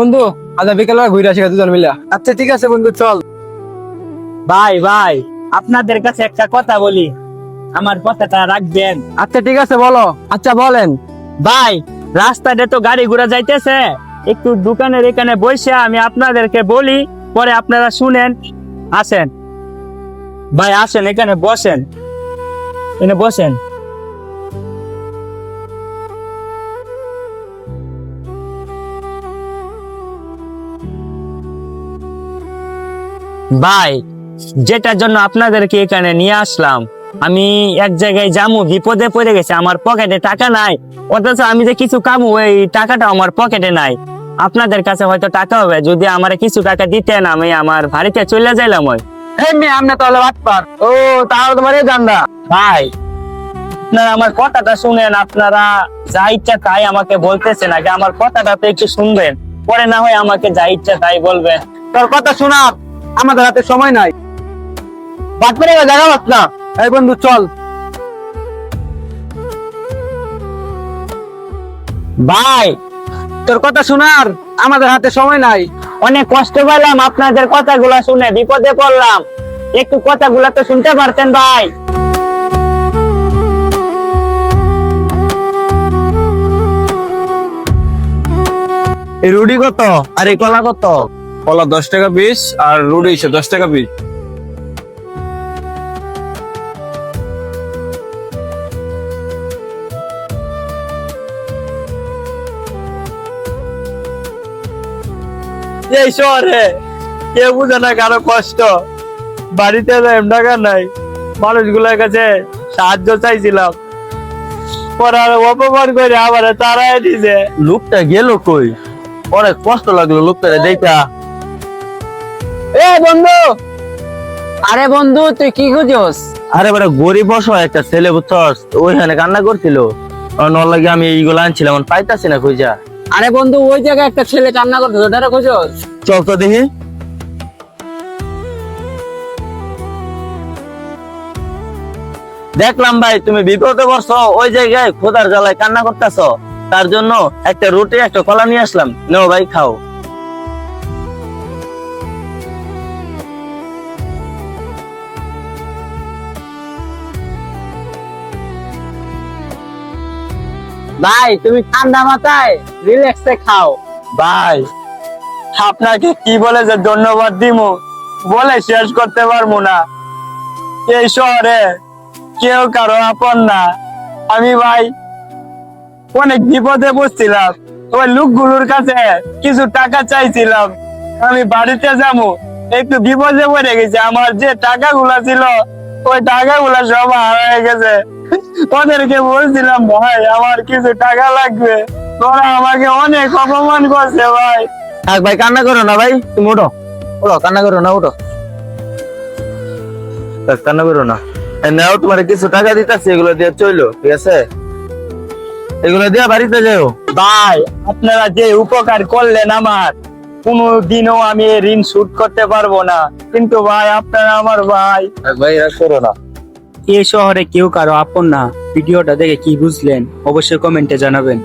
বন্ধু আজ বিকেলবেলা ঘুরে আসি দুজন মিলে। আচ্ছা ঠিক আছে বন্ধু, চল। ভাই ভাই আপনাদের কাছে একটা কথা বলি, আমার কথাটা রাখবেন। আচ্ছা ঠিক আছে বলো। আচ্ছা বলেন। ভাই রাস্তাতে তো গাড়ি ঘোড়া যাইতেছে, একটু দোকানের এখানে বসে আমি আপনাদেরকে বলি, পরে আপনারা শুনেন। আসেন ভাই, আসেন এখানে বসেন, এখানে বসেন। ভাই যেটার জন্য আপনাদেরকে এখানে নিয়ে আসলাম, আমি এক জায়গায় যাবো, বিপদে পড়ে গেছে, আমার পকেটে টাকা নাই, অথচ আমি যে কিছু কামু ওই টাকাটা আমার পকেটে নাই। আপনাদের কাছে হয়তো টাকা হবে, যদি আমার কিছু টাকা দিতেন আমি আমার বাড়িতে চলে যাইলাম। ওই এই মেয়ে আপনি তাহলে বাটপার। ও তাহলে তোমার এই জানডা। ভাই আপনারা আমার কথাটা শুনেন, আপনারা যা ইচ্ছা তাই আমাকে বলতেছেন, আগে আমার কথাটা তো একটু শুনবেন, পরে না হয় আমাকে যা ইচ্ছা তাই বলবেন। তোর কথা শোনা, আমাদের হাতে সময় নাই। বাটপারে জায়গা পাস না। এই বন্ধু চল। ভাই তোর কথা শোনার আমাদের হাতে সময় নাই। অনেক কষ্ট পেলাম আপনাদের কথাগুলা শুনে, বিপদে পড়লাম, একটু কথাগুলা তো শুনতে পারতেন ভাই। এই রুটি কত আর এই কলা কত? কলা 10 টাকা পিস আর রুটি 10 টাকা পিস। এই শহরে কেউ বুঝে না কারো কষ্ট, বাড়িতে টাকা নাই, মানুষগুলোর কাছে সাহায্য চাইছিলাম, পরে আর অপমান করে আবার তারাই দিছে। লোকটা গেল কই? অনেক কষ্ট লাগলো লোকটা দেখা। এ বন্ধু, আরে বন্ধু তুই কি খুঁজোস? আরে বড় গরিব অসহায় একটা ছেলে বুঝছস, ওইখানে কান্না করছিল, নর লাগে আমি এইগুলো আনছিলাম, পাইতাছি না খুঁজা। আরে বন্ধু ওই জায়গায় একটা ছেলে কান্না করতেছে, ওটারে খুঁজোস? চল তো দেখি। দেখলাম ভাই তুমি বিপদে পড়ছো, ওই জায়গায় খোদার জ্বালায় কান্না করতেছো, তার জন্য একটা রুটি একটা কলা নিয়ে আসলাম, নেও ভাই খাও। ভাই তুমি ঠান্ডা মাথায় রিল্যাক্সে খাও। ভাই আপনাকে কি বলে যে ধন্যবাদ দিমু, বলে শেষ করতে পারবো না। এই শহরে কেউ কারো আপন না। আমি ভাই অনেক বিপদে পড়ছিলাম, ওই লোকগুলোর কাছে কিছু টাকা চাইছিলাম, আমি বাড়িতে যাবো, একটু বিপদে পড়ে গেছে, আমার যে টাকাগুলা ছিল ওই টাকাগুলা সব হারিয়ে গেছে। ওদেরকে বলছিলাম ভাই আমার কিছু টাকা লাগবে, ওরা আমাকে অনেক অপমান করছে ভাই। থাক ভাই, কান্না করো না ভাই, তুমি উঠো উঠো, কান্না করো না, উঠো। থাক, কান্না করো না। নাও তোমার কিছু টাকা দিতেছি, এগুলো দিয়ে চলো, ঠিক আছে? এগুলো দিয়ে বাড়িতে যাও। ভাই আপনারা যে উপকার করলেন আমার, কোনোদিনও আমি এই ঋণ শোধ করতে পারবো না, কিন্তু ভাই আপনারা আমার ভাই। থাক ভাই, রাগ করো না। এই শহরে কেউ কারো আপন না। ভিডিওটা দেখে কি বুঝলেন অবশ্যই কমেন্টে জানাবেন।